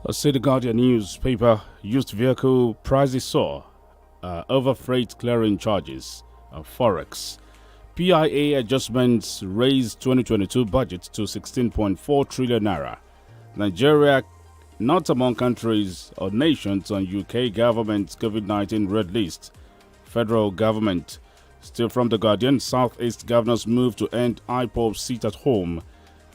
Let's see the Guardian newspaper. Used vehicle prices soar. Over freight clearing charges. Forex. PIA adjustments raised 2022 budget to 16.4 trillion naira. Nigeria not among countries or nations on UK government's COVID-19 red list. Federal government. Still from the Guardian, Southeast governors move to end IPOB seat at home.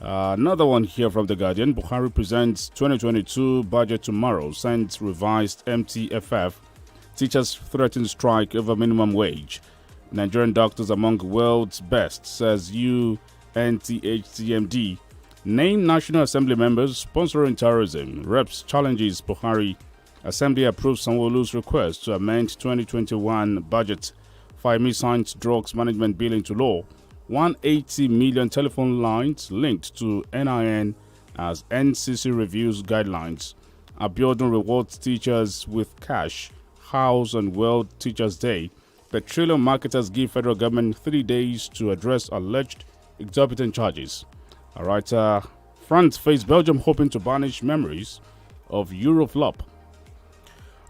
Another one here from the Guardian. Buhari presents 2022 budget tomorrow. Sends revised MTFF. Teachers threaten strike over minimum wage. Nigerian doctors among world's best, says UNTHCMD. Name National Assembly members sponsoring terrorism. Reps challenges Buhari. Assembly approves Sanwo-Olu's request to amend 2021 budget. Fahimi signs drugs management bill into law. 180 million telephone lines linked to NIN as NCC reviews guidelines. Abiodun rewards teachers with cash. House on World Teachers' Day. Petroleum marketers give federal government 3 days to address alleged exorbitant charges. All right, France face Belgium hoping to banish memories of Euroflop.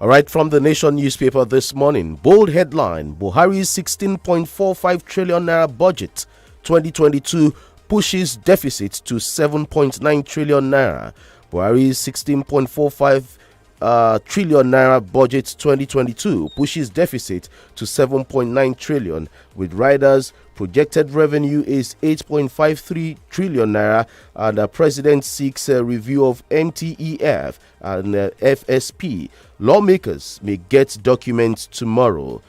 All right, from the Nation newspaper this morning, bold headline: Buhari's 16.45 trillion naira budget 2022 pushes deficit to 7.9 trillion naira. Buhari's 16.45 trillion naira budget 2022 pushes deficit to 7.9 trillion, with riders projected revenue is 8.53 trillion naira, and the president seeks a review of MTEF and FSP. Lawmakers may get documents tomorrow.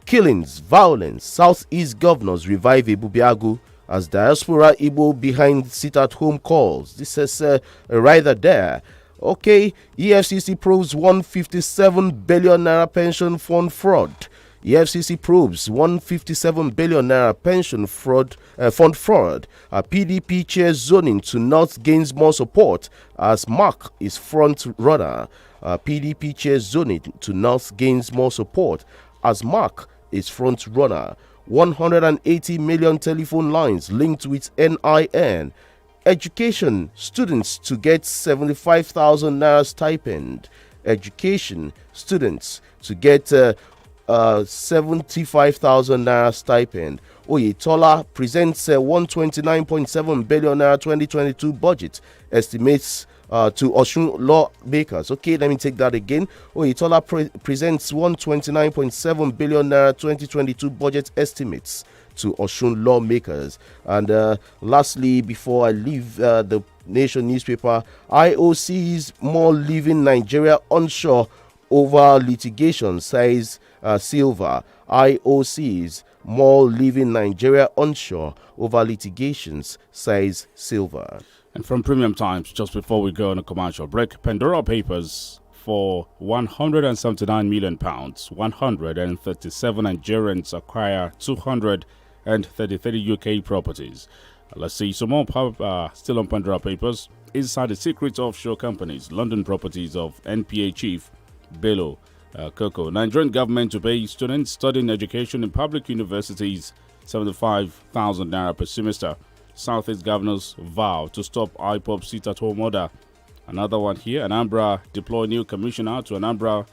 Killings, violence, Southeast governors revive Ebubiagu as diaspora Igbo behind sit-at-home calls. This is rather there. Okay, EFCC probes 157 billion naira pension fund fraud. EFCC probes 157 billion naira pension fraud fund fraud. PDP chair zoning to North gains more support as Mark is front runner. PDP chair zoning to North gains more support as Mark is front runner. 180 million telephone lines linked with NIN. Education, students to get 75,000 naira stipend. Education, students to get 75,000 naira stipend. Oyetola presents 129.7 billion naira 2022 budget estimates to Osun lawmakers. Okay, let me take that again. Oyetola presents 129.7 billion naira 2022 budget estimates to Osun lawmakers. And lastly, before I leave the Nation newspaper, IOC's more leaving Nigeria onshore over litigation, says Silva. IOC's more leaving Nigeria onshore over litigations, says Silva. And from Premium Times, just before we go on a commercial break, Pandora Papers for £179 million. 137 Nigerians acquire 233 UK properties. Let's see some more still on Pandora Papers. Inside the secret offshore companies, London properties of NPA chief Bello Koko. Nigerian government to pay students studying education in public universities 75,000 naira per semester. Southeast governors vow to stop IPOB sit-at-home order. Another one here, Anambra deploy new commissioner to Anambra.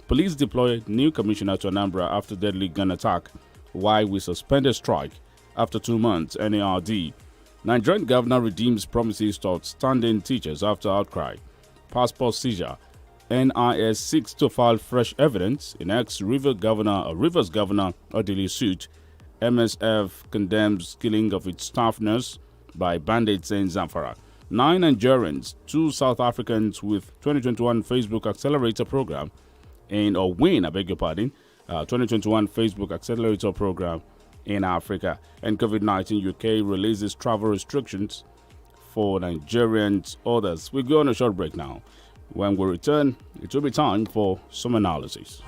Police deploy new commissioner to Anambra after deadly gun attack. Why we suspended strike after 2 months, NARD. Nigerian governor redeems promises to outstanding teachers after outcry. Passport seizure. NIS seeks to file fresh evidence in ex-Rivers Governor Odili suit. MSF condemns killing of its staff nurse by bandits in Zamfara. 9 Nigerians, 2 South Africans with 2021 Facebook Accelerator Program win 2021 Facebook Accelerator Program in Africa. And COVID-19 UK releases travel restrictions for Nigerians. Others. We go on a short break now. When we return, it will be time for some analysis.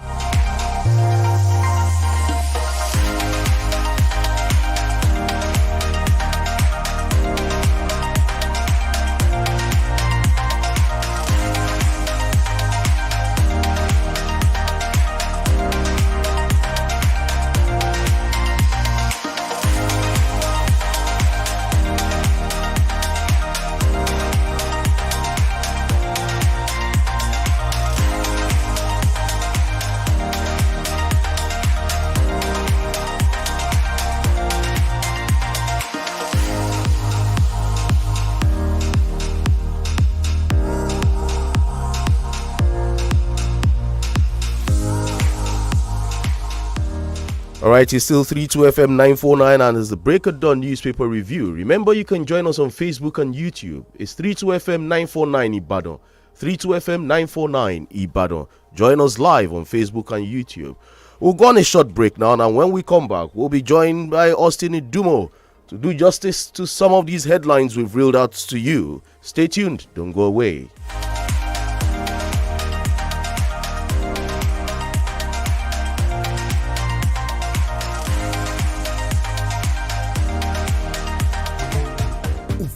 Alright, it's still 32FM 949 and it's the Break of Dawn newspaper review. Remember, you can join us on Facebook and YouTube. It's 32FM 949 Ibadan. 32FM 949 Ibadan. Join us live on Facebook and YouTube. We'll go on a short break now, and when we come back, we'll be joined by Austin Idumo to do justice to some of these headlines we've reeled out to you. Stay tuned, don't go away.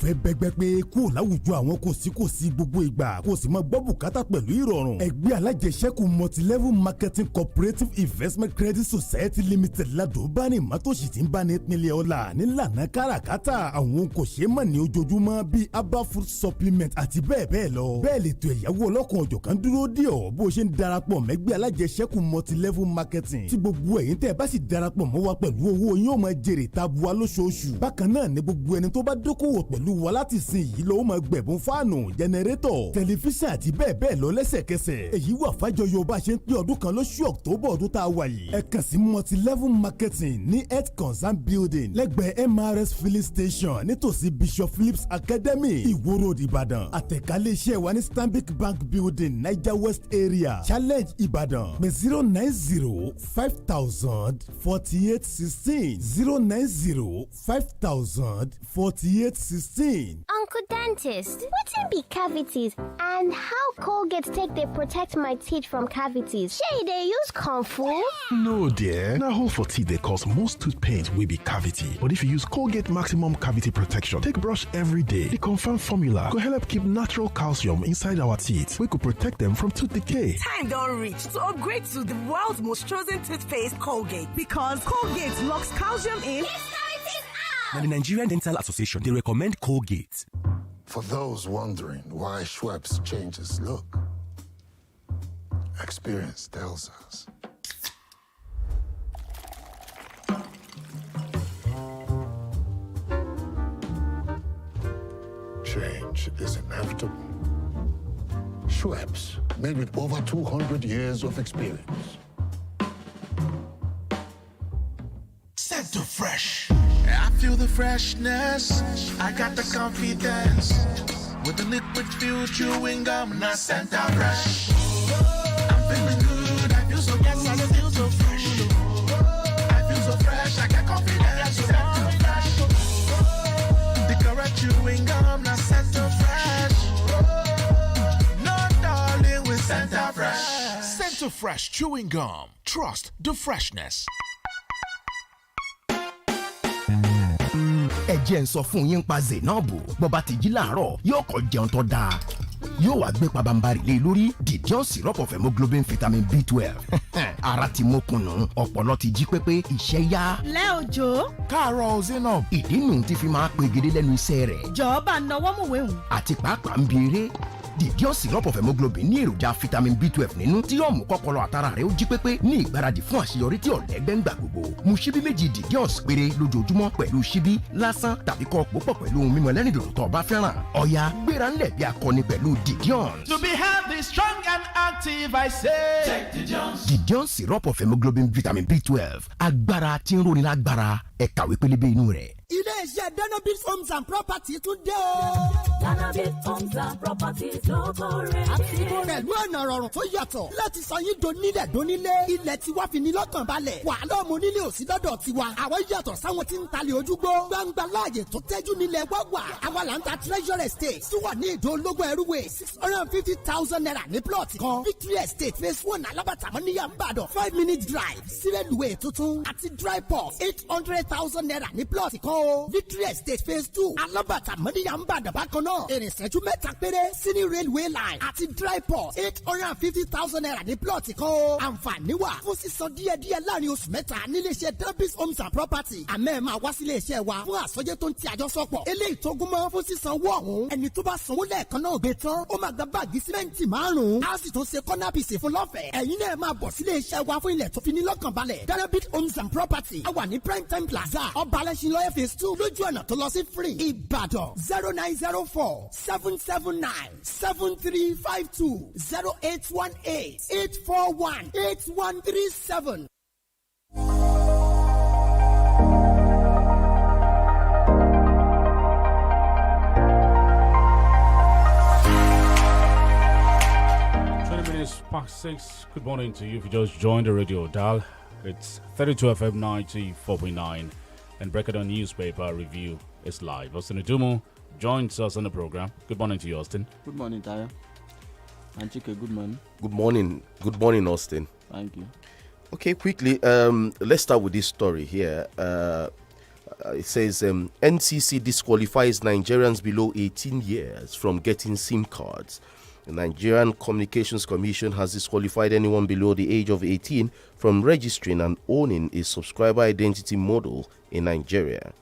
fẹ́ bẹ́gbẹ́ pé kó láwùjọ àwọn kòsíkòsí gbogbo ìgbà kó sì máa gbọ́ bùkátà pẹ̀lú ìrọ̀rùn. ẹgbẹ́ alájẹsẹ́kù multilevel marketing cooperative investment credit society limited ladò bá ní ìmọ̀tòsí tí ń bá ní ìpínlẹ̀ ọ̀la nílànà káràkátà àwọn kò ṣeé mọ̀ ní ojoojúmọ́ bíi herbal food supplement àti bẹ́ẹ̀ bẹ́ẹ̀ lọ. bẹ́ẹ̀ lè tó ẹ̀yáwó ọlọ́kan ọ̀jọ̀kan dúró dè ọ́ bó ṣe ń darapọ̀ mẹ́gbẹ́ alájẹsẹ́kù multilevel marketing tí gbogbo ẹ̀yin tẹ́ bá sì darapọ̀ mọ́ wa pẹ̀lú owó yín ó máa jèrè tabua lóṣooṣù. bákan náà ni gbogbo ẹni tó bá dókòwò pẹ̀lú wa láti sin yìí ló máa gbẹ̀bùn fáànù jẹnẹrétọ̀ tẹlifíṣàn àti bẹ́ẹ̀ bẹ́ẹ̀ lọ lẹ́sẹ̀kẹsẹ̀. èyí wà fájọyọ̀ bá ṣe ń pín ọdún kan lóṣù October ọdún tá a wà yìí. ẹ kàn sí multilevel marketing ní health concern building lẹ́gbẹ̀ẹ́ MRS filling station nítòsí Bishop Phillips Academy Iwo Road Ìbàdàn. àtẹ̀kálẹ̀ iṣẹ́ wa ní Stanbic Bank building Niger West area Challenge Ìbàdàn pé 090-5000-4816 090-5000-4816. Uncle Dentist, wetin be cavities and how Colgate take dey protect my teeth from cavities? Shey dey use comfort? No dear, na hole for teeth dey cause most tooth pain wey be cavity. But if you use Colgate Maximum Cavity Protection take brush every day, the confirmed formula go help keep natural calcium inside our teeth wey go protect them from tooth decay. Time don reach to upgrade to the world's most chosen toothpaste, Colgate, because Colgate locks calcium in. Now, the Nigerian Dental Association, they recommend Colgate. For those wondering why Schweppes changes look, experience tells us. Change is inevitable. Schweppes, made with over 200 years of experience. Set to fresh. I feel the freshness. I got the confidence. With the liquid fuel chewing gum, not Santa Fresh. I'm feeling good. I feel so yes, I feel so fresh. I feel so fresh. I got confidence. Santa Fresh. The correct chewing gum, not Santa Fresh. No darling with Santa Fresh. Santa Fresh chewing gum. Trust the freshness. ẹ jẹ́ ń sọ fún yín pa Zainabu bó bá ti jí láàárọ̀ yóò kọ́ jẹun tó dáa yóò wá gbé pabambarì lé lórí Didion syrup of hemoglobin vitamin B12 ara ti mókùnù ọpọlọ ti jí pépé iṣẹ́ yá. lẹ́ òjò. káàárọ̀ Zainab. ìdí nù ti fi máa pegedé lẹ́nu iṣẹ́ rẹ̀. jọ̀ọ́ bá nọwọ́ mú wéhùn. àti pàápàá ń bi eré Didion syrup of hemoglobin ní èròjà vitamin B12 nínú tí yóò mú kọ́pọlọ àtara rẹ̀ ó jí pépé ní ìgbáradì fún àṣeyọrí tí ọ̀lẹ́gbẹ́ ń gbà gbogbo. mu ṣíbí méjì Didion péré lójoojúmọ́ pẹ̀lú ṣíbí lásán tàbí kọ́ pòpọ̀ pẹ̀lú ohun mímu ẹlẹ́rìndòdò tó bá fẹ́ràn. ọ̀yá gbéra ńlẹ̀ bí akọni pẹ̀lú Didion. To be healthy, strong and active, I say. Take Didion. Didion syrup of hemoglobin vitamin B12 agbára tí ń roni lágbára ẹ kàwé pélébé inú rẹ̀. ilé-iṣẹ́ Danabit Homes and Properties tún dé o. Danabit Homes and Properties ló kórè. àtìkò rẹ̀ ló ọ̀nà rọrùn tó yàtọ̀ láti sọ yín donílẹ̀ donílé. ilẹ̀ tiwa fi ní lọ́kàn balẹ̀. wàhálà ọmọ onílé òsì lọ́dọ̀ tiwa. àwọn yàtọ̀ sáwọn tí ń talẹ̀ ojúgbó. gbangba láàyè tó tẹ́jú nílẹ̀ wọ́wà. àwa là ń ta Treasure Estate tí wà ní Ìdó ológun ẹrúwé 650,000 naira ní plọ̀tì kan. Victory Estate phase 1 alábàtàmọ́ níyà ń bàdàn 5-minute drive sírẹ́lùwẹ̀ tuntun àti dry port 800,000 naira ní plọ̀tì kan o. Victory Estate phase 2 alábàtàmọ́ níyà ń bàdàn bákan náà. ìrìnsẹ́jú mẹ́ta péré sínú railway line àti dry port 850,000 naira ní plọ̀tì kan o. àǹfààní wà fún sísan díẹ̀díẹ̀ láàrin oṣù mẹ́ta níléeṣẹ́ Danabit Homes and Property. àmẹ́ máa wá sílé iṣẹ́ wa fún àsọjẹ́ tó ń ti àjọsọpọ̀. eléyìí tó gúnmọ́ fún sísan owó ọ̀hún. ẹni tó bá sanwó lẹ́ẹ̀kan náà gbé tán ó máa gba báàgì símẹ́ǹtì 5. a sì tún ṣe kọ́nà bìsì fún lọ́fẹ̀ẹ́. ẹ̀yin náà máa bọ̀ sílé iṣẹ́ wa fún ilẹ̀ tó fi ní lọ́kàn balẹ̀. Danabit Homes and Property a wà ní Prime Time Plaza ọba alẹ́sìnlọ́yẹ̀ phase 2 lójú ọ̀nà tó lọ sí Free Ìbàdàn 0904-779-7352 0818-841-8137. 6:30. Good morning to you if you just joined the radio dial. It's 32 FM 94.9 and Breakdown Newspaper Review is live. Austin Udumo joins us on the program. Good morning to you, Austin. Good morning, Tayo. And Chike, good morning. Good morning. Good morning, Austin. Thank you. Okay, quickly, let's start with this story here. It says NCC disqualifies Nigerians below 18 years from getting SIM cards. The Nigerian Communications Commission has disqualified anyone below the age of 18 from registering and owning a subscriber identity model in Nigeria.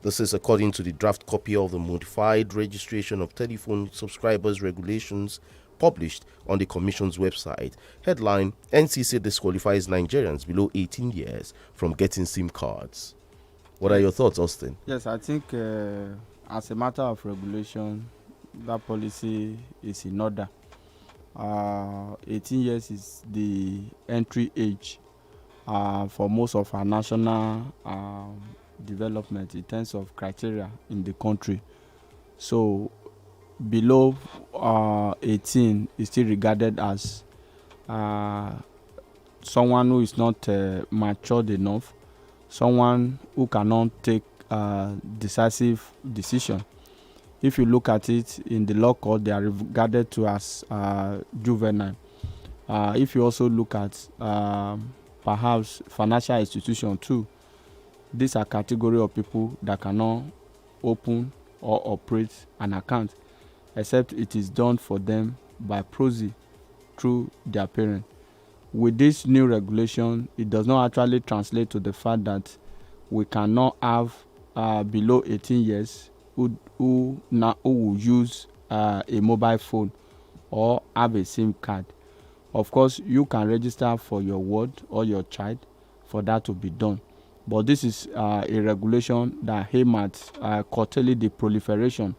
This is according to the draft copy of the Modified Registration of Telephone Subscribers Regulations published on the Commission's website. Headline: NCC disqualifies Nigerians below 18 years from getting SIM cards. What are your thoughts, Austin? Yes, I think as a matter of regulation, that policy is in order. 18 years is the entry age for most of our national development in terms of criteria in the country. So below 18 is still regarded as someone who is not matured enough, someone who cannot take decisive decision. If you look at it in the law court, they are regarded to as juvenile. If you also look at perhaps financial institution too, these are category of people that cannot open or operate an account except it is done for them by proxy through their parent. With this new regulation, it does not actually translate to the fact that we cannot have below 18 years who will use a mobile phone or have a SIM card. Of course, you can register for your ward or your child for that to be done. But this is a regulation that aims at curtailing the proliferation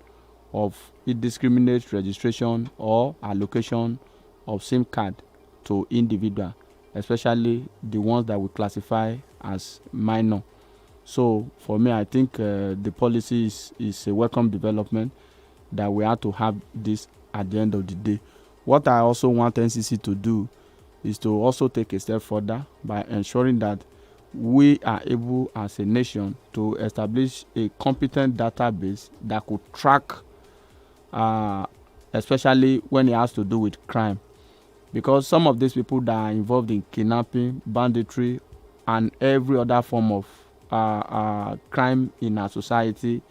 of indiscriminate registration or allocation of SIM card to individual, especially the ones that we classify as minor. So for me, I think the policy is a welcome development that we have to have this at the end of the day. What I also want NCC to do is to also take a step further by ensuring that we are able as a nation to establish a competent database that could track, especially when it has to do with crime. Because some of these people that are involved in kidnapping, banditry, and every other form of crime in our society,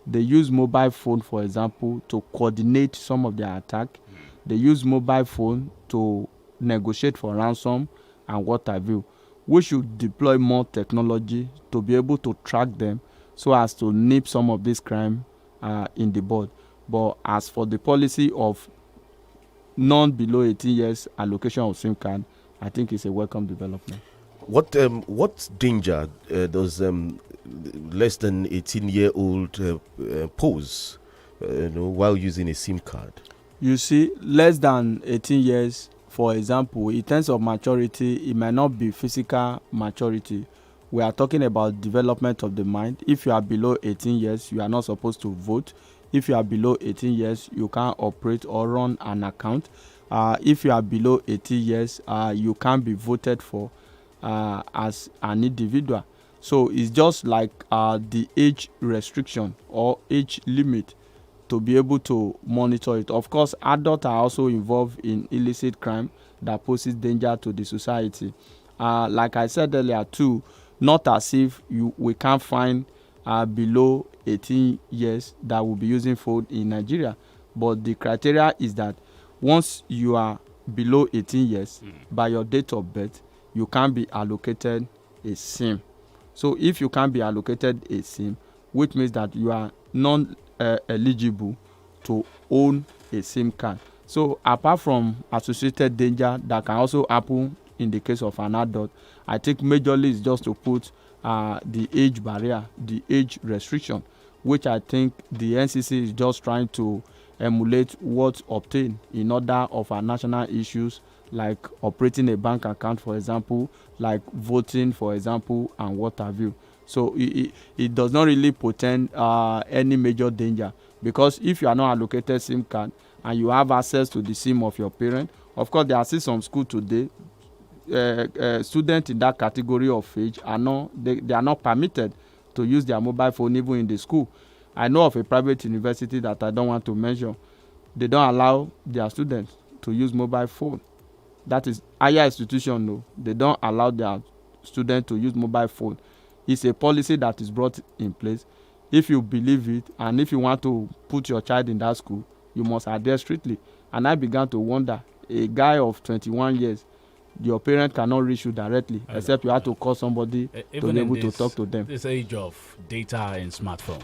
they use mobile phone, for example, to coordinate some of their attack. They use mobile phone to negotiate for ransom and what have you. We should deploy more technology to be able to track them so as to nip some of this crime in the bud. But as for the policy of non below 18 years allocation of SIM card, I think it's a welcome development. What danger does less than 18-year-old pose while using a SIM card? You see, less than 18 years, for example, in terms of maturity, it might not be physical maturity. We are talking about development of the mind. If you are below 18 years, you are not supposed to vote. If you are below 18 years, you can't operate or run an account. If you are below 18 years, you can't be voted for as an individual. So it's just like the age restriction or age limit to be able to monitor it. Of course, adults are also involved in illicit crime that poses danger to the society. Like I said earlier too, not as if we can't find below 18 years that will be using phone in Nigeria. But the criteria is that once you are below 18 years, by your date of birth, you can't be allocated a SIM. So if you can't be allocated a SIM, which means that you are non-eligible to own a SIM card. So apart from associated danger that can also happen in the case of an adult, I think majorly is just to put the age barrier, the age restriction, which I think the NCC is just trying to emulate what obtained in other of our national issues, like operating a bank account, for example, like voting, for example, and what have you. So it does not really portend any major danger, because if you are not allocated SIM card and you have access to the SIM of your parent Of course, there are still some school today. Students in that category of age are not they are not permitted to use their mobile phone even in the school. I know of a private university that I don't want to mention. They don't allow their students to use mobile phone. That is higher institution, no. They don't allow their students to use mobile phone. It's a policy that is brought in place. If you believe it and if you want to put your child in that school, you must adhere strictly. And I began to wonder, a guy of 21 years, your parent cannot reach you directly, except you have to call somebody to be able to talk to them. This age of data and smartphone,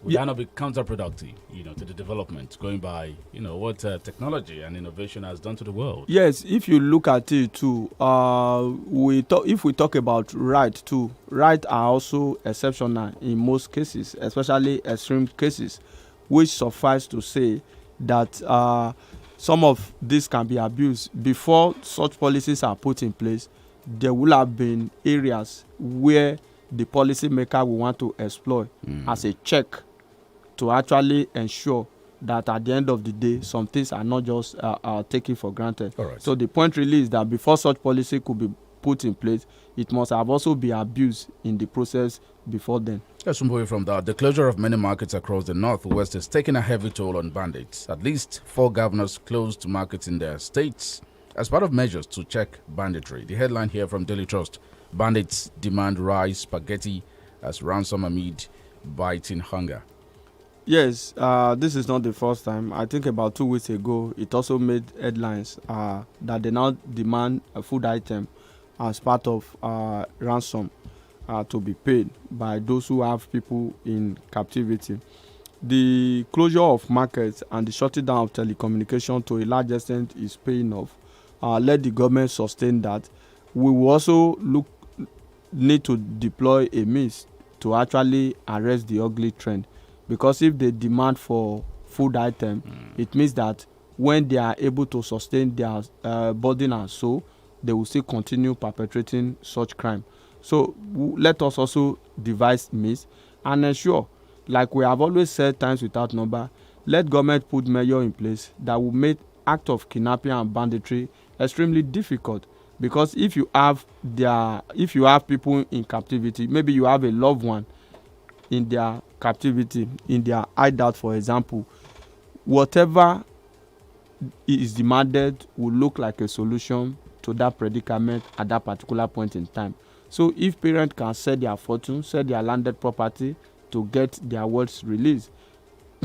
would that not be counterproductive, to the development, going by, what technology and innovation has done to the world? Yes, if you look at it too, if we talk about right too, right are also exceptional in most cases, especially extreme cases, which suffice to say that some of this can be abused. Before such policies are put in place, there will have been areas where the policymaker will want to exploit as a check to actually ensure that at the end of the day, some things are not just taken for granted. Right. So the point really is that before such policy could be put in place, it must have also been abused in the process before then. Let's move away from that. The closure of many markets across the Northwest is taking a heavy toll on bandits. At least 4 governors closed markets in their states as part of measures to check banditry. The headline here from Daily Trust: bandits demand rice spaghetti as ransom amid biting hunger. Yes, this is not the first time. I think about 2 weeks ago, it also made headlines that they now demand a food item as part of ransom to be paid by those who have people in captivity. The closure of markets and the shutting down of telecommunication to a large extent is paying off. Let the government sustain that. We will also need to deploy a means to actually arrest the ugly trend, because if they demand for food item, it means that when they are able to sustain their burden and soul, they will still continue perpetrating such crime. So let us also devise means and ensure, like we have always said times without number, let government put measures in place that will make act of kidnapping and banditry extremely difficult. Because if you have people in captivity, maybe you have a loved one in their captivity, in their hideout, for example, whatever is demanded will look like a solution to that predicament at that particular point in time. So if parents can sell their fortune, sell their landed property to get their wealth released,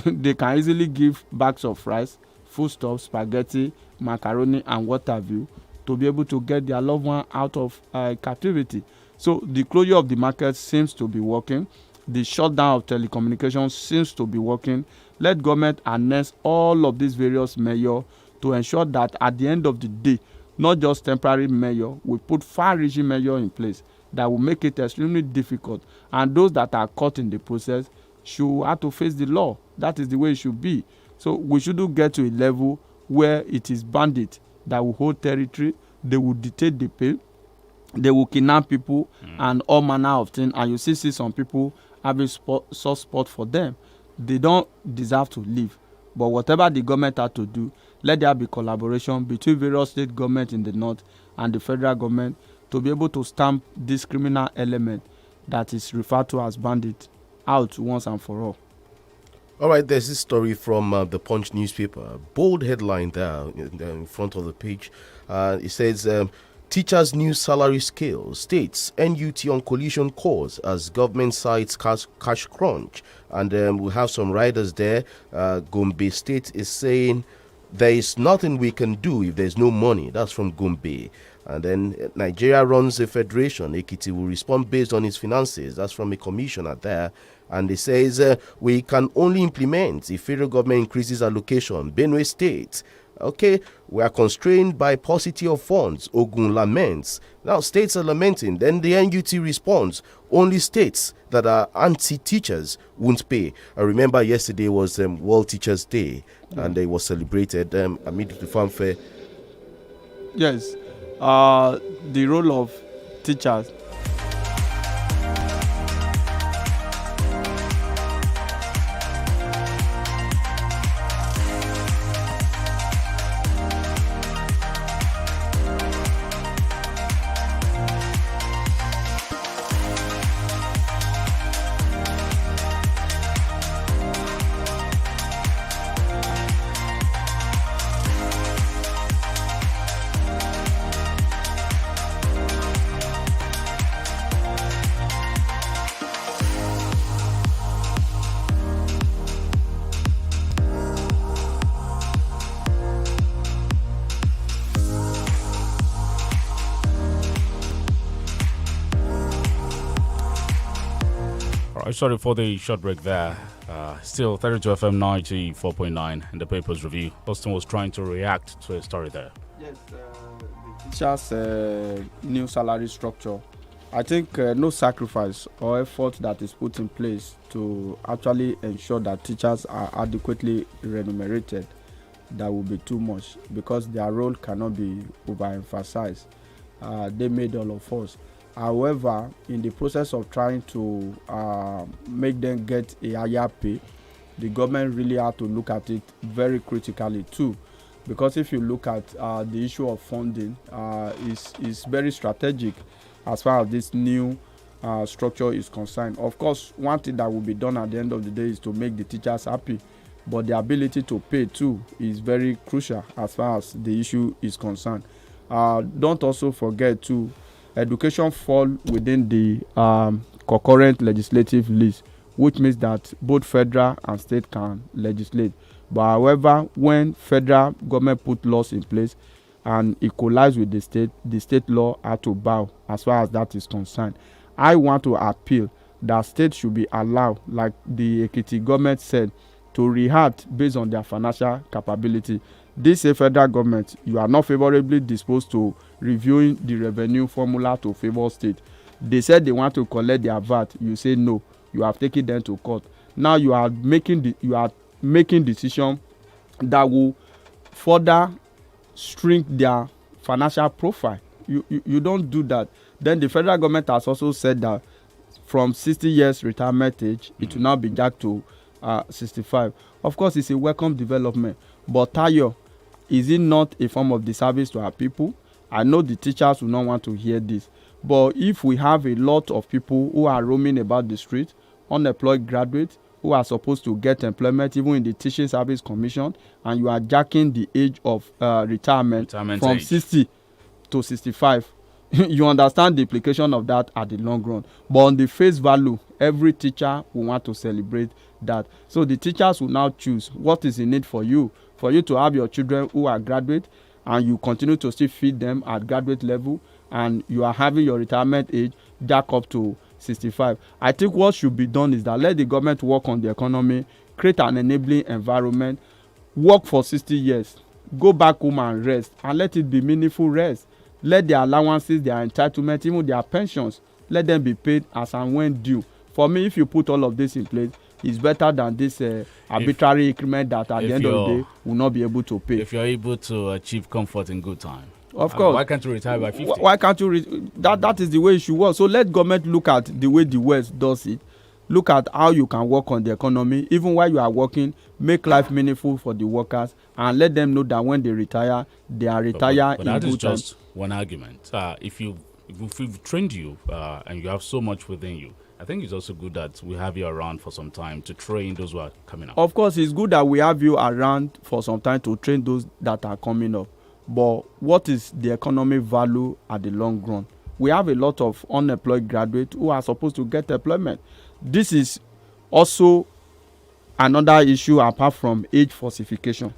they can easily give bags of rice, foodstuffs, spaghetti, macaroni, and what have you, to be able to get their loved one out of captivity. So the closure of the market seems to be working. The shutdown of telecommunications seems to be working. Let government announce all of these various measures to ensure that at the end of the day, not just temporary measure, we put far-reaching measure in place that will make it extremely difficult. And those that are caught in the process should have to face the law. That is the way it should be. So we shouldn't get to a level where it is bandits that will hold territory, they will dictate the pay, they will kidnap people and all manner of things. And you see some people having soft spot for them. They don't deserve to live. But whatever the government has to do, let there be collaboration between various state governments in the north and the federal government to be able to stamp this criminal element that is referred to as bandit out once and for all. All right, there's this story from the Punch newspaper. Bold headline there in front of the page. It says, teachers' new salary scale states NUT on collision course as government cites cash crunch. And we have some riders there. Gombe State is saying there is nothing we can do if there's no money. That's from Gombe. And then Nigeria runs a federation. Ekiti will respond based on its finances. That's from a commissioner there. And it says we can only implement if federal government increases allocation. Benue State, okay, we are constrained by paucity of funds. Ogun laments. Now states are lamenting. Then the NUT responds, only states that are anti-teachers won't pay. I remember yesterday was World Teachers Day, and it was celebrated amid the fanfare. Yes, the role of teachers. Sorry for the short break there. Still 32 FM 94.9 in the papers review. Austin was trying to react to a story there. Yes, the teachers' new salary structure. I think no sacrifice or effort that is put in place to actually ensure that teachers are adequately remunerated, that will be too much, because their role cannot be overemphasized. They made all of us. However, in the process of trying to make them get a higher pay, the government really had to look at it very critically too, because if you look at the issue of funding, is very strategic as far as this new structure is concerned. Of course, one thing that will be done at the end of the day is to make the teachers happy, but the ability to pay too is very crucial as far as the issue is concerned. Don't also forget too, education fall within the concurrent legislative list, which means that both federal and state can legislate. But however, when federal government put laws in place and equalize with the state law had to bow as far as that is concerned. I want to appeal that states should be allowed, like the Ekiti government said, to react based on their financial capability. This federal government, you are not favorably disposed to reviewing the revenue formula to favor state. They said they want to collect their VAT. You say no. You have taken them to court. Now you are making decision that will further shrink their financial profile. You don't do that. Then the federal government has also said that from 60 years retirement age, it will now be jacked to 65. Of course, it's a welcome development. But Tayo, is it not a form of disservice to our people? I know the teachers will not want to hear this. But if we have a lot of people who are roaming about the street, unemployed graduates, who are supposed to get employment even in the Teaching Service Commission, and you are jacking the age of retirement from age 60 to 65. You understand the implication of that at the long run. But on the face value, every teacher will want to celebrate that. So the teachers will now choose what is in it for you to have your children who are graduate, and you continue to still feed them at graduate level, and you are having your retirement age jack up to 65. I think what should be done is that let the government work on the economy, create an enabling environment, work for 60 years, go back home and rest, and let it be meaningful rest. Let their allowances, their entitlement, even their pensions, let them be paid as and when due. For me, if you put all of this in place, it's better than this arbitrary increment that at the end of the day will not be able to pay. If you're able to achieve comfort in good time. Of course. Why can't you retire by 50? Why can't you? That is the way it should work. So let government look at the way the West does it. Look at how you can work on the economy. Even while you are working, make life meaningful for the workers, and let them know that when they retire, they are retired in good time. But that is just one argument. If we've trained you and you have so much within you, I think it's also good that we have you around for some time to train those who are coming up. Of course, it's good that we have you around for some time to train those that are coming up. But what is the economic value at the long run? We have a lot of unemployed graduates who are supposed to get employment. This is also another issue apart from age falsification.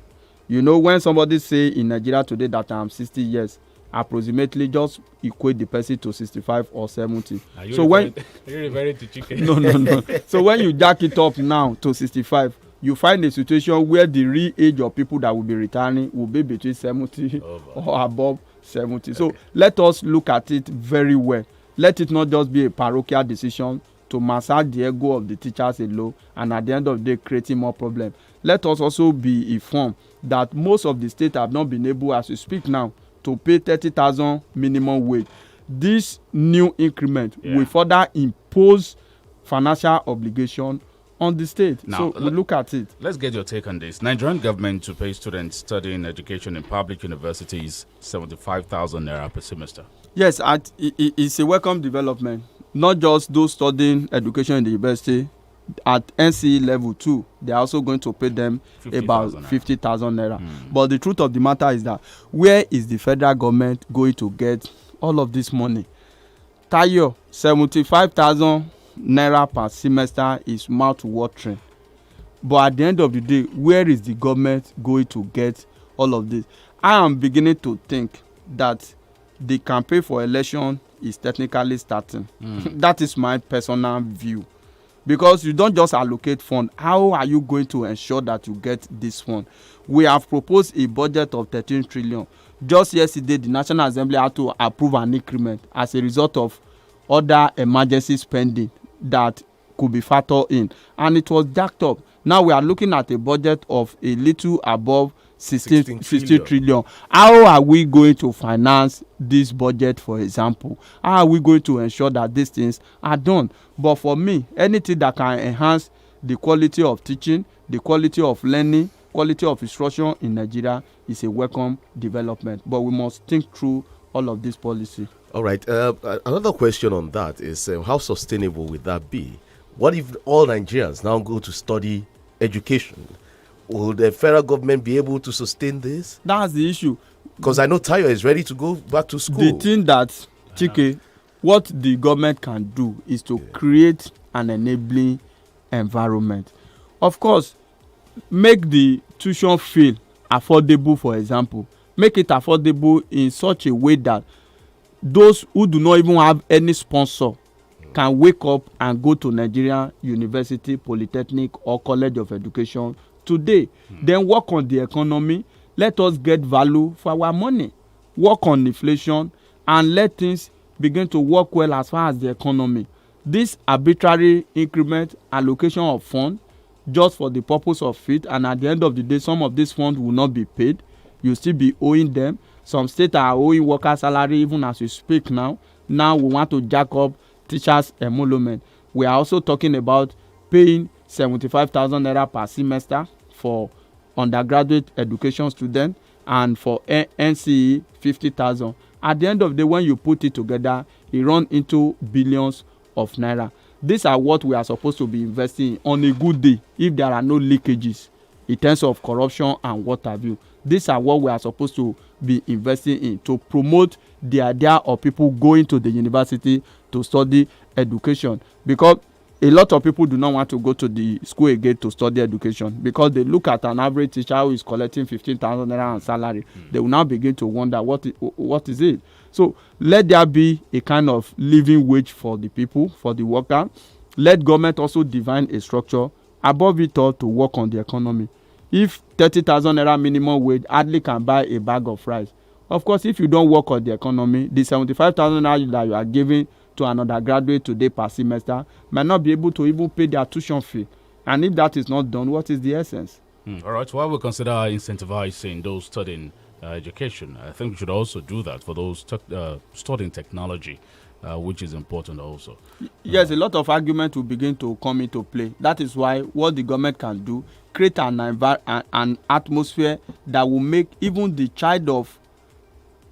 You know, when somebody say in Nigeria today that I'm 60 years, approximately just equate the person to 65 or 70. Are you referring to CHIKE? No. So when you jack it up now to 65, you find a situation where the real age of people that will be retiring will be between 70 or above 70. So let us look at it very well. Let it not just be a parochial decision to massage the ego of the teachers alone, and at the end of the day creating more problems. Let us also be informed that most of the states have not been able, as we speak now, to pay 30,000 minimum wage. This new increment will further impose financial obligation on the state. Now, so we look at it. Let's get your take on this. Nigerian government to pay students studying education in public universities 75,000 naira per semester. Yes, it's a welcome development. Not just those studying education in the university, at NCE level too, they are also going to pay them about 50,000 naira. But the truth of the matter is that where is the federal government going to get all of this money? Tayo, 75,000 naira per semester is mouth-watering. But at the end of the day, where is the government going to get all of this? I am beginning to think that the campaign for election is technically starting. That is my personal view. because you don't just allocate fund. How are you going to ensure that you get this fund? We have proposed a budget of 13 trillion. Just yesterday, the National Assembly had to approve an increment as a result of other emergency spending that could be factored in, and it was jacked up. Now we are looking at a budget of a little above 16 trillion. How are we going to finance this budget, for example? How are we going to ensure that these things are done? But for me, anything that can enhance the quality of teaching, the quality of learning, quality of instruction in Nigeria is a welcome development. But we must think through all of this policy. All right. Another question on that is how sustainable would that be? What if all Nigerians now go to study education? Will the federal government be able to sustain this? That's the issue. Because I know Tayo is ready to go back to school. The thing that, Chike, what the government can do is to create an enabling environment. Of course, make the tuition fee affordable, for example. Make it affordable in such a way that those who do not even have any sponsor can wake up and go to Nigerian University, Polytechnic, or College of Education today. Then work on the economy. Let us get value for our money. Work on inflation and let things begin to work well as far as the economy. This arbitrary increment allocation of funds just for the purpose of it, and at the end of the day, some of these funds will not be paid. You still be owing them. Some states are owing worker salary even as we speak now. Now we want to jack up teachers' emolument. We are also talking about paying 75,000 naira per semester for undergraduate education students, and for NCE 50,000. At the end of the day, when you put it together, it runs into billions of naira. These are what we are supposed to be investing in on a good day if there are no leakages in terms of corruption and what have you. These are what we are supposed to be investing in to promote the idea of people going to the university to study education, because a lot of people do not want to go to the school again to study education because they look at an average teacher who is collecting 15,000 naira on salary. They will now begin to wonder what is it. So let there be a kind of living wage for the people, for the worker. Let government also define a structure above it all to work on the economy. If 30,000 naira minimum wage hardly can buy a bag of rice, of course, if you don't work on the economy, the 75,000 naira that you are giving to an undergraduate today per semester might not be able to even pay their tuition fee. And if that is not done, what is the essence? All right, so I will consider incentivizing those studying education. I think we should also do that for those studying technology, which is important also. Yes, a lot of argument will begin to come into play. That is why what the government can do, create an atmosphere that will make even the child of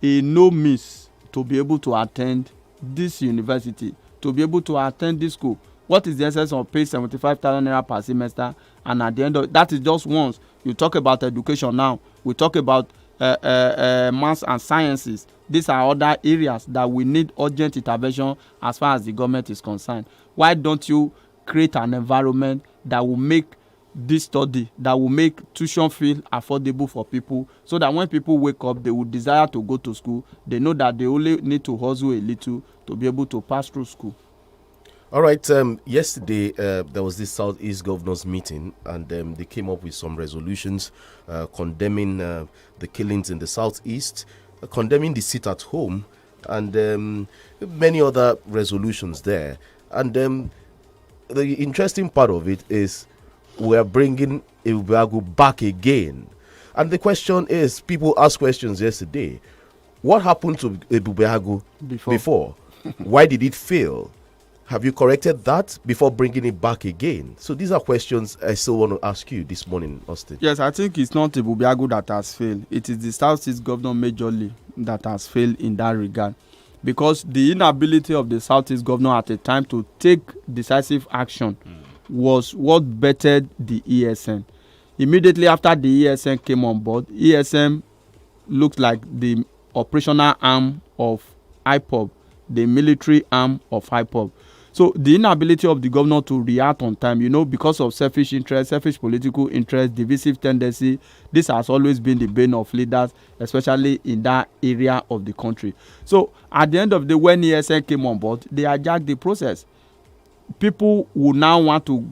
a no miss to be able to attend this university, to be able to attend this school. What is the essence of pay 75,000 naira per semester? And at the end of that is just once. You talk about education now. We talk about maths and sciences. These are other areas that we need urgent intervention as far as the government is concerned. Why don't you create an environment that will make this study, that will make tuition fee affordable for people, so that when people wake up, they will desire to go to school. They know that they only need to hustle a little to be able to pass through school. All right. Yesterday, there was this Southeast Governors meeting, and they came up with some resolutions condemning the killings in the Southeast, condemning the sit at home, and many other resolutions there. And the interesting part of it is we are bringing OGBOGU back again. And the question is, people asked questions yesterday. What happened to OGBOGU before? Why did it fail? Have you corrected that before bringing it back again? So these are questions I still want to ask you this morning, Austin. Yes, I think it's not OGBOGU that has failed. It is the Southeast governor majorly that has failed in that regard. Because the inability of the Southeast governor at the time to take decisive action was what bettered the ESN. Immediately after the ESN came on board, ESN looked like the operational arm of IPOB, the military arm of IPOB. So the inability of the governor to react on time, because of selfish interest, selfish political interest, divisive tendency, this has always been the bane of leaders, especially in that area of the country. So at the end of the day, when ESN came on board, they hijacked the process. people will now want to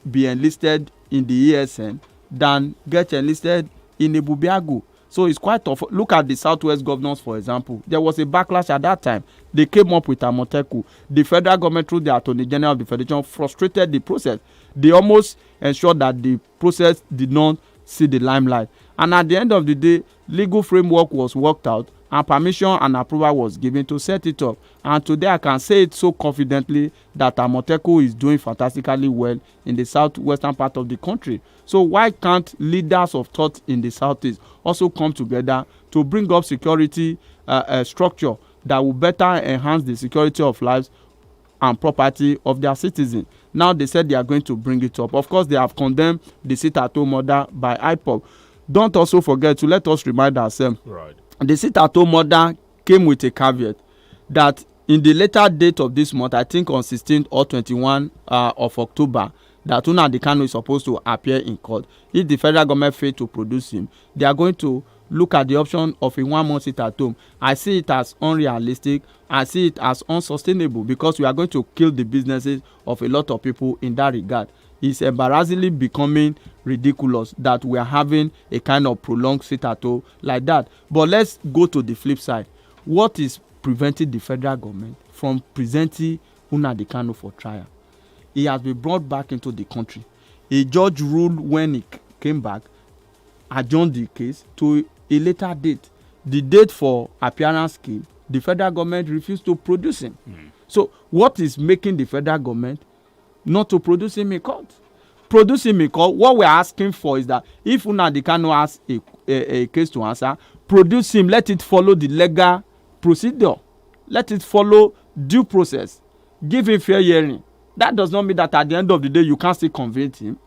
be enlisted in the ESN than get enlisted in the Bubiagu. So it's quite tough. Look at the Southwest governors, for example. There was a backlash at that time. They came up with Amoteku. The federal government, through the Attorney General of the Federation, frustrated the process. They almost ensured that the process did not see the limelight. And at the end of the day, legal framework was worked out and permission and approval was given to set it up. And today I can say it so confidently that Amoteku is doing fantastically well in the southwestern part of the country. So why can't leaders of thought in the southeast also come together to bring up security structure that will better enhance the security of lives and property of their citizens? Now they said they are going to bring it up. Of course, they have condemned the sit-at-home order by IPOB. Don't also forget to let us remind ourselves. Right. The sit-at-home order came with a caveat that in the later date of this month, I think on 16th or 21 of October, that Nnamdi Kanu is supposed to appear in court. If the federal government failed to produce him, they are going to look at the option of a 1 month sit-at-home. I see it as unrealistic. I see it as unsustainable because we are going to kill the businesses of a lot of people in that regard. It's embarrassingly becoming ridiculous that we are having a kind of prolonged sit-at-home like that. But let's go to the flip side. What is preventing the federal government from presenting Nnamdi Kanu for trial? He has been brought back into the country. A judge ruled when he came back, adjourned the case to a later date. The date for appearance came. The federal government refused to produce him. So what is making the federal government not to produce him in court? Produce him in court. What we're asking for is that if Nnamdi Kanu has a case to answer, produce him. Let it follow the legal procedure. Let it follow due process. Give him fair hearing. That does not mean that at the end of the day you can't still convict him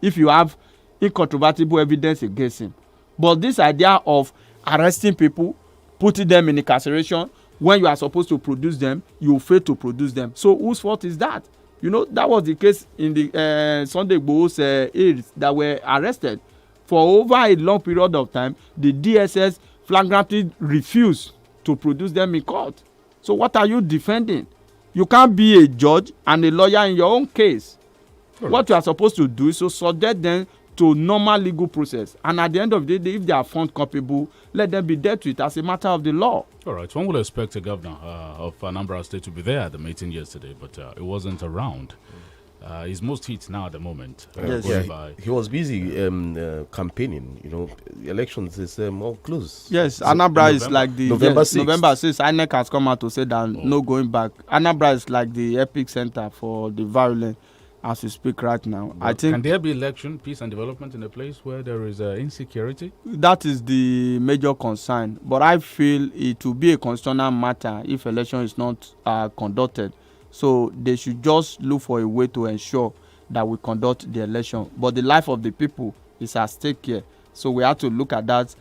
if you have incontrovertible evidence against him. But this idea of arresting people, putting them in incarceration, when you are supposed to produce them, you fail to produce them. So whose fault is that? You know, that was the case in the Sunday Igboho's aides that were arrested. For over a long period of time, the DSS flagrantly refused to produce them in court. So what are you defending? You can't be a judge and a lawyer in your own case. Right. What you are supposed to do is to subject them to normal legal process. And at the end of the day, if they are found culpable, let them be dealt with as a matter of the law. All right. One would expect the governor of Anambra State to be there at the meeting yesterday, but it wasn't around. He's most hit now at the moment. Yes. He was busy campaigning. You know, elections is all close. Yes, Anambra is like the November 6th. November 6th. INEC has come out to say that no going back. Anambra is like the epic center for the violence as we speak right now. But I think can there be election, peace and development in a place where there is insecurity? That is the major concern. But I feel it will be a constitutional matter if election is not conducted. So they should just look for a way to ensure that we conduct the election. But the life of the people is at stake here. So we have to look at that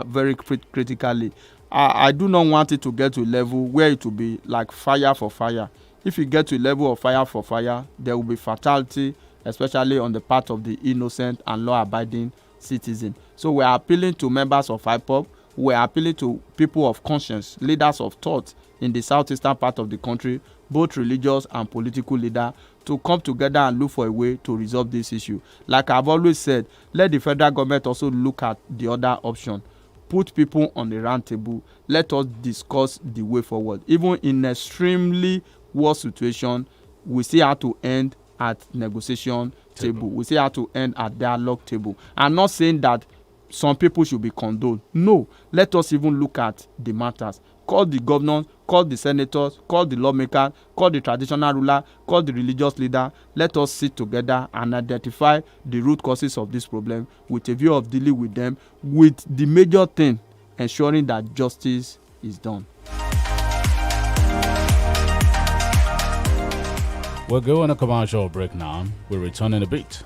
very critically. I do not want it to get to a level where it will be like fire for fire. If you get to a level of fire for fire, there will be fatality, especially on the part of the innocent and law-abiding citizen. So we are appealing to members of IPOB. We are appealing to people of conscience, leaders of thought in the southeastern part of the country, both religious and political leaders, to come together and look for a way to resolve this issue. Like I've always said, let the federal government also look at the other option. Put people on the round table. Let us discuss the way forward. Even in extremely worse situation, we still have to end at negotiation table. We still have to end at dialogue table. I'm not saying that some people should be condoned. No, let us even look at the matters. Call the governors, call the senators, call the lawmakers, call the traditional ruler, call the religious leader. Let us sit together and identify the root causes of this problem with a view of dealing with them, with the major thing, ensuring that justice is done. We'll go on a commercial break now. We'll return in a bit.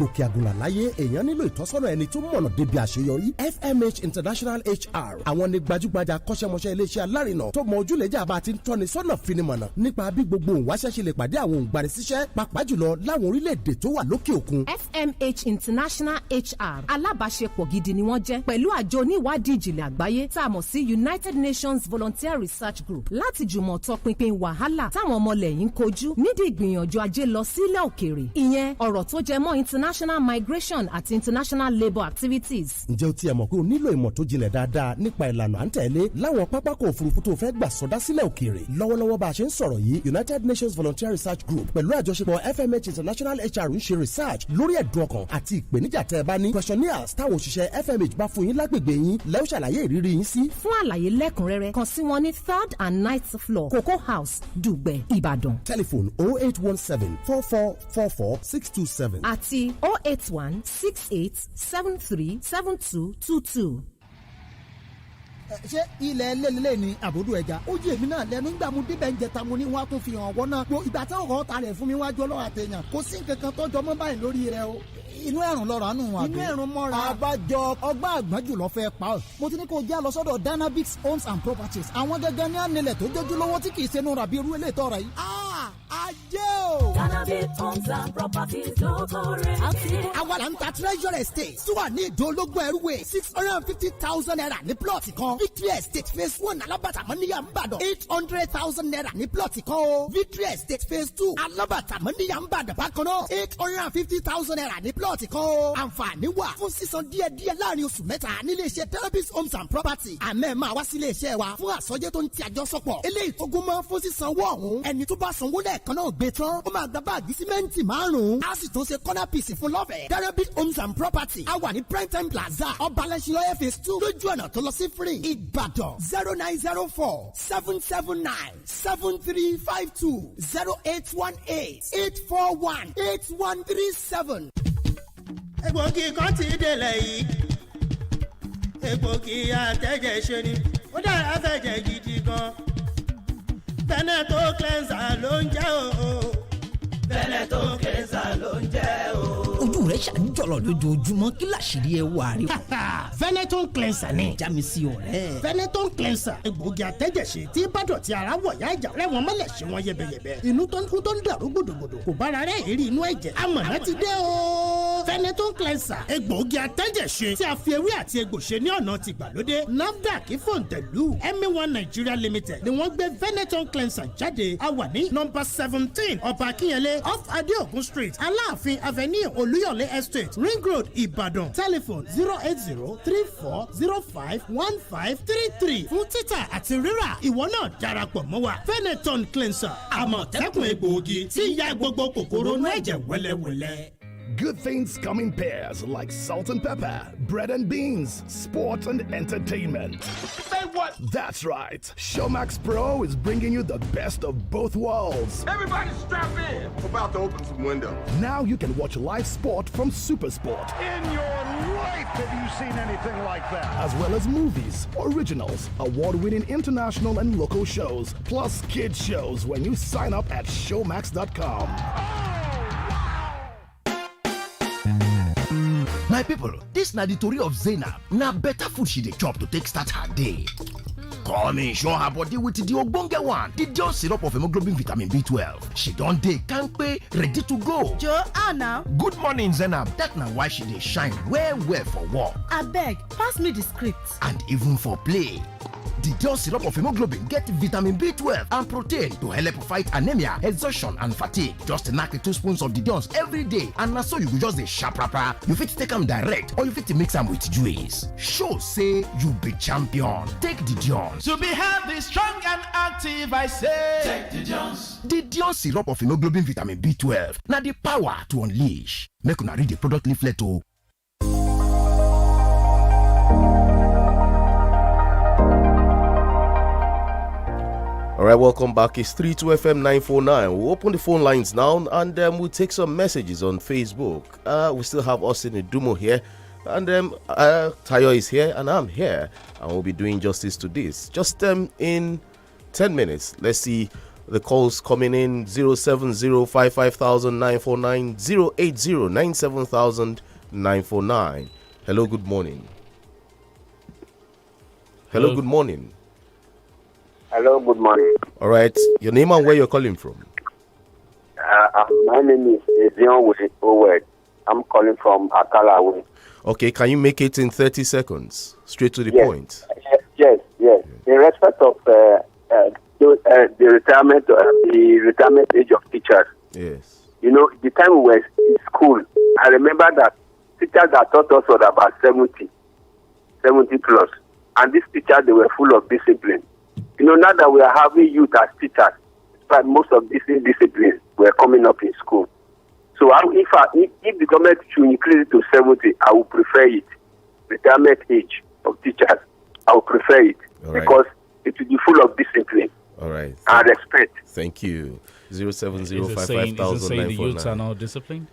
gòkè àgùnlà láyé èèyàn nílò ìtọ́sọ́nà ẹni tó mọ̀nà débi àṣeyọrí. FMH International HR àwọn ni gbajúgbajà akọ́ṣẹ́mọṣẹ́ iléeṣẹ́ alárinà tó mọ ojúlẹ̀jà bá ti ń tọ́ni sọ́nà finimọ̀nà nípa bí gbogbo òǹwáṣẹ́ ṣe lè pàdé àwọn òǹgbanisíṣẹ́ pàápàá jùlọ láwọn orílẹ̀-èdè tó wà lókè òkun. FMH International HR alábàáṣepọ̀ gidi ni wọ́n jẹ́ pẹ̀lú àjọ oníwádìí ìjìnlẹ̀ àgbáyé tá a mọ̀ sí United Nations Volunteer Research Group láti jùmọ̀ tọpinpin wàhálà táwọn ọmọlẹ́yìn kojú nídìí ìgbìyànjú ajé lọ sílẹ̀ òkèèrè ìyẹn ọ̀rọ̀ tó jẹ mọ́ international migration àti international labour activities. ǹjẹ́ o tiẹ̀ mọ̀ pé o nílò ìmọ̀ tó jinlẹ̀ dáadáa nípa ìlànà à ń tẹ̀lé láwọn pápákọ̀ òfurufú tó fẹ́ gbà sọdá sílẹ̀ òkèèrè. lọ́wọ́lọ́wọ́ bá a ṣe ń sọ̀rọ̀ yìí United Nations Volunteer Research Group pẹ̀lú àjọṣepọ̀ FMH International HR ń ṣe research lórí ẹ̀dùn ọkàn àti ìpèníjà tẹ́ ẹ bá ní. questionnaires táwọn òṣìṣẹ́ FMH bá fún yín lágbègbè yín lẹ́yìn ṣàlàyé ìrírí yín sí. fún àlàyé lẹ́kùnrẹ́rẹ́ kàn sí wọn ní 3rd and 9th floor Cocoa House Dùgbẹ̀ Ìbàdàn. telephone 0817 4444 627 àti 081 68 73 7222. ṣé ilẹ̀ lélẹ̀ ni àbòdù ẹja ó jẹ́ èmi náà lẹ́nu gbà mú débẹ̀ ń jẹta mo ní wọn á tún fi hàn wọ́n náà ìgbà táwọn kan ta rẹ̀ fún mi wájú ọlọ́wọ́ àtẹ̀yàn kò sí nǹkan kan tó jọ mọ́ báyìí lórí rẹ̀ o inú ẹ̀rùn lọ́rọ̀ àánú wọn. inú ẹ̀rùn mọ́ra. àbájọ ọgbọ́n àgbọ̀njù lọ fẹ́ pa ọ́. mo ti ní kó já lọ sọ́dọ̀ Dynabix Homes and Properties. àwọn gangan ní ànilẹ̀ tó jójú lówó tí kì í ṣe nù rà bí irú ilé ìtọ́ra yìí. ajé o. Dynabix Homes and Properties ló kórè. àwa là ń ta Treasure Estate tí wà ní ìdó ológun ẹrúwé 650,000 naira ní plọ̀tì kan. Victory Estate phase 1 alábàtàmọ́níyà ń bàdàn 800,000 naira ní plọ̀tì kan o. Victory Estate phase 2 alábàtàmọ́níyà ń bàdàn bákan náà 850,000 naira ní plọ̀tì kan o. àǹfààní wà fún sísan díẹ̀díẹ̀ láàrin oṣù mẹ́ta nílé iṣẹ́ Dynabix Homes and Properties. àmẹ́ máa wá sílé iṣẹ́ wa fún àsọjẹ́ tó ń ti àjọsọpọ̀. eléyìí tó gún mọ́ fún sísanwó ọ̀hún. ẹni tó bá sanwó lẹ́ẹ̀kan náà gbé tán ó máa gba báàgì símẹ́ǹtì 5. a sì tún ṣe corner piece fún lọ́fẹ̀ẹ́. Dynabix Homes and Properties a wà ní Prime Time Plaza ọbalẹ̀ṣinlọ́yẹ̀ phase 2 lójú ọ̀nà tó lọ sí free Ìbàdàn 0904 779 7352 0818 841 8137. egbògi kan ti délẹ̀ yìí egbògi àtẹ̀jẹ̀ ṣe ni ó dára fẹ̀jẹ̀ gidi gan. Veneto cleanser ló ń jẹ́ o. Veneto cleanser ló ń jẹ́ o. ojú rẹ̀ ṣàǹjọ̀lọ̀ lójoojúmọ́ kí làṣírí ẹ wà rí. Veneton cleanser ni. já mi sí ọ̀rẹ́. Veneton cleanser egbògi àtẹ́jẹ̀ṣe tí bádọ̀tí ara wọ̀ yá ìjà rẹ̀ wọ́n mọ́lẹ̀ ṣe wọ́n yẹbẹyẹbẹ. inú tó ń kú tó ń dàrú gbòdògbòdò kò bára rẹ̀ èrí inú ẹ̀jẹ̀. amọ̀nà ti dé o. Veneton cleanser egbògi àtẹ́jẹ̀ṣe tí a fi ewé àti egbò ṣe ní ọ̀nà tìgbàlódé. NAFDAC fòǹtẹ̀lù MA1 Nigeria Limited ni wọ́n gbé Veneton cleanser jáde. a wà ní nọ́mbà 17 ọba akínyẹlé off Adeokun Street Aláàfin Avenue Olúyọ̀lé Estate Ring Road Ìbàdàn. telephone 08034051533 fún títà àti rírà. ìwọ náà darapọ̀ mọ́ wa. Veneton cleanser àmọ̀tẹ́kùn egbòogi tí ya gbogbo kòkòrò inú ẹ̀jẹ̀ wẹ́lẹ́wẹ́lẹ́. Good things come in pairs like salt and pepper, bread and beans, sports and entertainment. Say what? That's right. Showmax Pro is bringing you the best of both worlds. Everybody strap in. We're about to open some windows. Now you can watch live sport from SuperSport. In your life have you seen anything like that? As well as movies, originals, award-winning international and local shows, plus kids shows when you sign up at showmax.com. My people, this na the tori of Zainab. Na better food she dey chop to take start her day. Come in, show her body with the ogbonge one, the Dior syrup of hemoglobin vitamin B12. She don dey kampe, ready to go. Joe, Anna. Good morning, Zainab. That na why she dey shine well for work. Abeg, pass me the script. And even for play. The Dior syrup of hemoglobin get vitamin B12 and protein to help fight anemia, exhaustion and fatigue. Just knack 2 spoons of the Dior every day and na so you go just dey sharp rapa. You fit take am direct or you fit mix am with juice. Show say you be champion. Take the Dior. To be healthy, strong and active, I say. Take the Jones. The Dior syrup of hemoglobin vitamin B12. Na the power to unleash. Make una read the product leaflet o. All right, welcome back. It's 32FM 949. We'll open the phone lines now and we'll take some messages on Facebook. We still have Austin Idumo here, and Tayo is here, and I'm here, and we'll be doing justice to this. Just in 10 minutes, let's see The calls coming in 070-550-949, 080-979-949. Hello, good morning. Hello, good morning. Hello, good morning. All right, your name and where you're calling from? My name is Ezion Owed. I'm calling from Akalawe. Okay, can you make it in 30 seconds? Straight to the point. Yes. In respect of the retirement age of teachers. Yes. You know, the time we were in school, I remember that teachers that taught us were about 70 plus. And these teachers, they were full of discipline. You know, now that we are having youth as teachers, but most of these disciplines were coming up in school. So if the government should increase it to 70, I would prefer it. Retirement age of teachers, I would prefer it. All right. Because it will be full of discipline. All right. And respect. Thank you. 070 Is it saying the youths are not disciplined?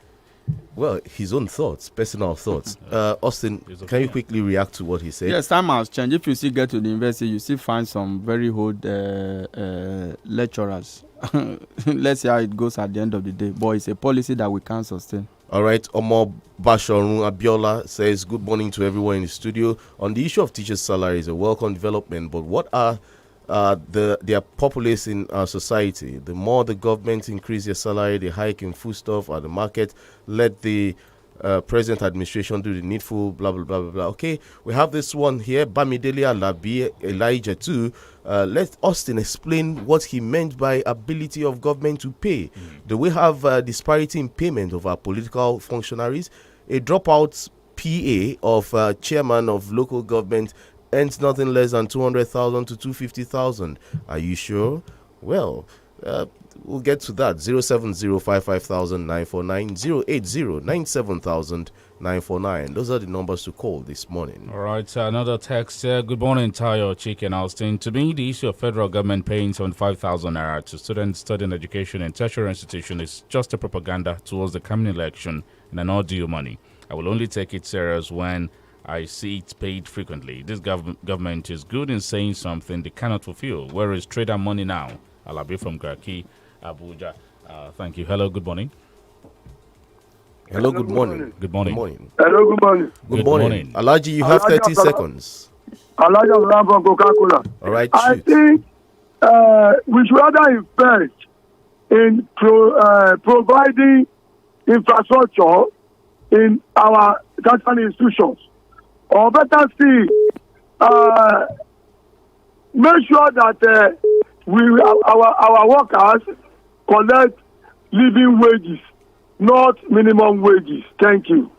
Well, his own thoughts, personal thoughts. Austin, can you quickly react to what he said? Yes, time has changed. If you still get to the university, you still find some very old lecturers. Let's see how it goes at the end of the day. But it's a policy that we can't sustain. All right, Omo Bashorun Abiola says, good morning to everyone in the studio. On the issue of teachers' salaries, a welcome development, but what are their populace in our society? The more the government increase their salary, the hike in foodstuff at the market, let the present administration do the needful, blah, blah, blah, blah, blah. Okay, we have this one here, Bamidele Alabi Elijah too. Let Austin explain what he meant by ability of government to pay. Do we have disparity in payment of our political functionaries? A dropout PA of chairman of local government earns nothing less than 200,000 to 250,000. Are you sure? Well, we'll get to that. 070-550-949, 080-970-949. Those are the numbers to call this morning. All right, another text here. Good morning, Tayo, CHIKE and Austin. To me, the issue of federal government paying 75,000 naira to students studying education in tertiary institution is just a propaganda towards the coming election and an undue money. I will only take it serious when I see it paid frequently. This government is good in saying something they cannot fulfill. Where is trader money now? Alabi from Garki, Abuja. Thank you. Hello, good morning. Hello, good morning. Good morning. Hello, good morning. Good morning. Alaji, you have 30 seconds. Alaji from Coca-Cola. All right, I think we should rather invest in providing infrastructure in our tertiary institutions. Or better still, make sure that our workers collect living wages, not minimum wages. Thank you.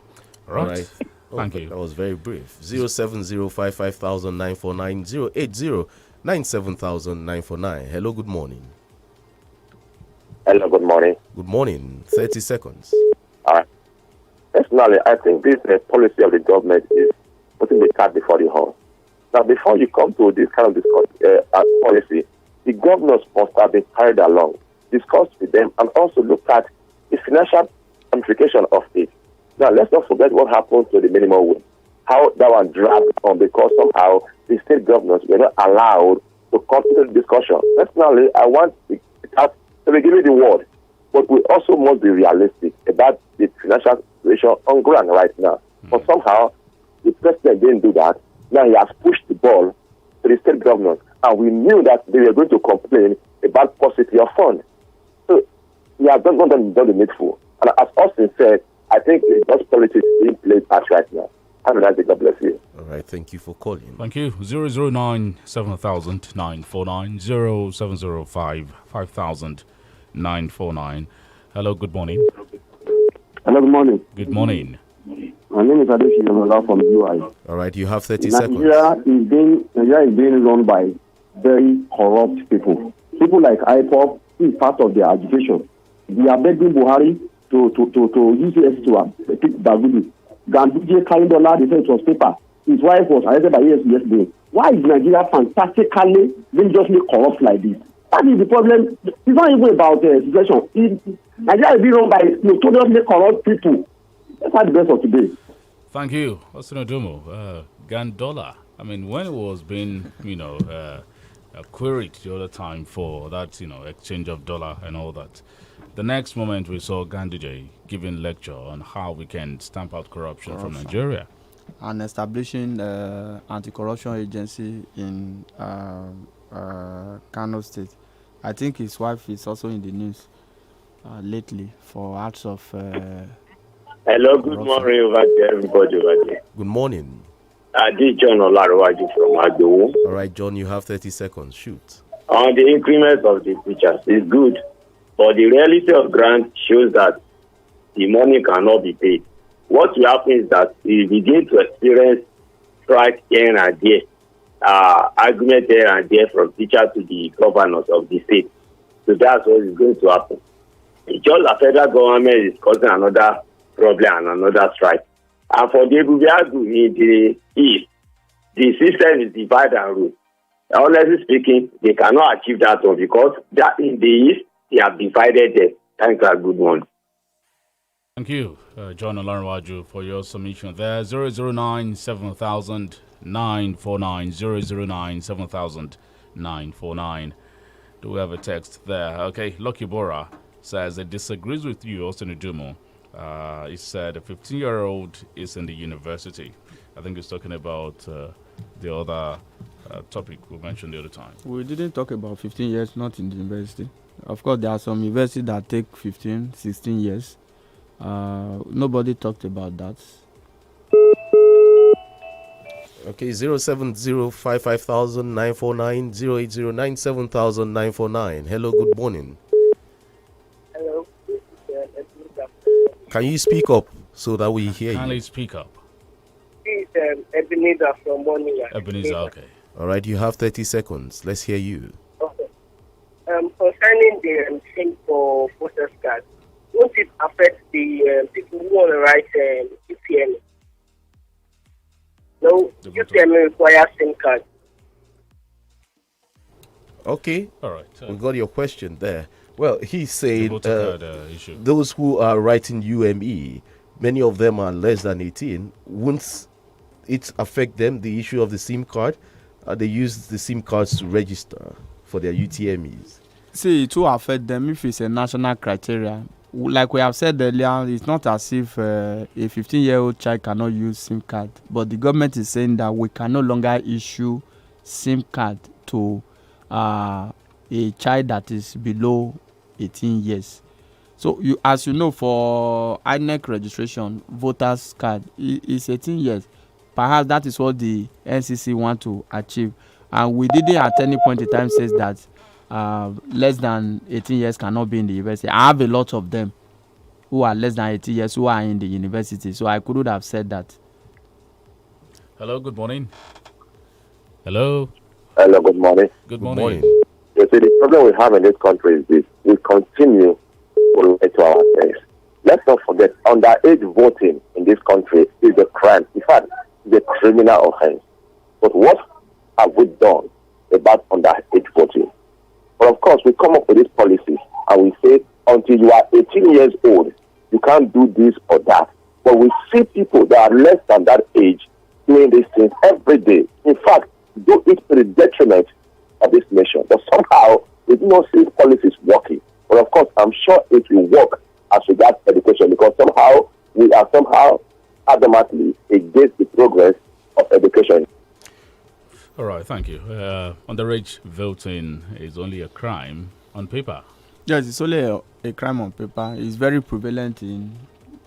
All right. Thank you. That was very brief. 070-550-949, 080-970-949. Hello, good morning. Hello, good morning. Good morning. 30 seconds. All right. Personally, I think this policy of the government is putting the cart before the horse. Now, before you come to this kind of policy, the governors must have been carried along, discussed with them, and also look at the financial ramification of it. Now, let's not forget what happened to the minimum wage, how that one dragged on because somehow the state governors were not allowed to continue the discussion. Personally, I want to give me the word, but we also must be realistic about the financial situation on ground right now. But somehow, the president didn't do that. Now he has pushed the ball to the state governors, and we knew that they were going to complain about paucity of funds. So he has not done the needful. And as Austin said, I think those politics being played out right now. Have a nice day. God bless you. All right, thank you for calling. Thank you. 009-7000-949, 0705-5000-949. Hello, good morning. Hello, good morning. Good morning. My name is Adeshi Yomola from UI. All right, you have 30 seconds. Nigeria is being run by very corrupt people. People like IPOP is part of their agitation. We are begging Buhari to use it to pick Dagudu. Ganduje Kalindola, they said it was paper. His wife was arrested by ESP yesterday. Why is Nigeria fantastically dangerously corrupt like this? That is the problem. It's not even about the situation. Nigeria is being run by notoriously corrupt people. That's how the best of today. Thank you, Austin Odumo. Gandola. I mean, when it was being, queried the other time for that, exchange of dollar and all that. The next moment we saw Gandhi giving lecture on how we can stamp out corruption from Nigeria. And establishing anti-corruption agency in Kano State. I think his wife is also in the news lately for acts of Hello, good morning over there, everybody over there. Good morning. This John Olaruwaju from Agbowu. All right, John, you have 30 seconds. Shoot. On the increment of the teachers is good, but the reality of grant shows that the money cannot be paid. What will happen is that we begin to experience strike here and there, argument here and there from teachers to the governors of the state. So that's what is going to happen. It's just the federal government is causing another problem and another strike. And for the Ogunade in the east, the system is divide and rule. Honestly speaking, they cannot achieve that one because that in the east, they have divided them. Thank you, good morning. Thank you, John Olaruwaju, for your submission there. 009-7000-949, 009-7000-949. Do we have a text there? Okay, Lucky Bora says it disagrees with you, Austin Udumo. He said a 15-year-old is in the university. I think he's talking about the other topic we mentioned the other time. We didn't talk about 15 years not in the university. Of course, there are some universities that take 15, 16 years. Nobody talked about that. Okay, 070-550-949, 080-97000-949. Hello, good morning. Hello. Can you speak up so that we hear you? Kindly speak up. This is Ebenezer from Monia. Ebenezer, okay. All right, you have 30 seconds. Let's hear you. Okay. Concerning the thing for voters card, won't it affect the people who want to write UTM? No, UTM requires SIM card. Okay. All right. We got your question there. Well, he said those who are writing UME, many of them are less than 18. Won't it affect them, the issue of the SIM card? They use the SIM cards to register for their UTMEs. See, it will affect them if it's a national criteria. Like we have said earlier, it's not as if a 15-year-old child cannot use SIM card. But the government is saying that we can no longer issue SIM card to a child that is below 18 years. So, as you know, for INEC registration, voters card is 18 years. Perhaps that is what the NCC want to achieve. And we didn't at any point in time say that less than 18 years cannot be in the university. I have a lot of them who are less than 18 years who are in the university. So I couldn't have said that. Hello, good morning. Hello. Hello, good morning. Good morning. You see, the problem we have in this country is this. We continue to lie to ourselves. Let's not forget, underage voting in this country is a crime. In fact, it's a criminal offense. But what have we done about underage voting? But of course, we come up with these policies and we say, until you are 18 years old, you can't do this or that. But we see people that are less than that age doing these things every day. In fact, do it to the detriment of this nation. But somehow, we do not see policies working. But of course, I'm sure it will work as regards education because somehow we are adamantly against the progress of education. All right, thank you. Underage voting is only a crime on paper. Yes, it's only a crime on paper. It's very prevalent in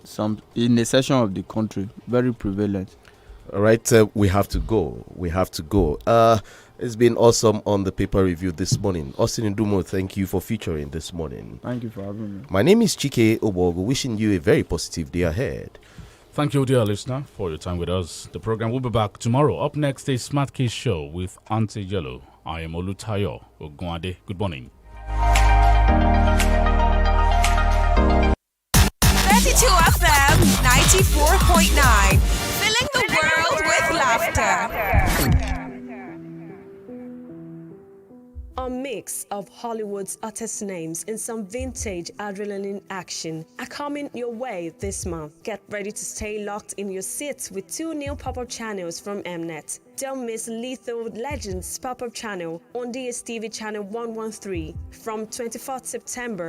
a section of the country. Very prevalent. All right, we have to go. It's been awesome on the paper review this morning. Austin Ndumo, thank you for featuring this morning. Thank you for having me. My name is Chike OGBOGU, wishing you a very positive day ahead. Thank you, dear listener, for your time with us. The program will be back tomorrow. Up next is Smart Case Show with Auntie Yellow. I am OLUTAYO. OGUNADE. Good morning. 32 FM 94.9. Filling the world with laughter. A mix of Hollywood's hottest names and some vintage adrenaline action are coming your way this month. Get ready to stay locked in your seats with 2 new pop-up channels from Mnet. Don't miss Lethal Legends pop-up channel on DSTV channel 113 from 24th September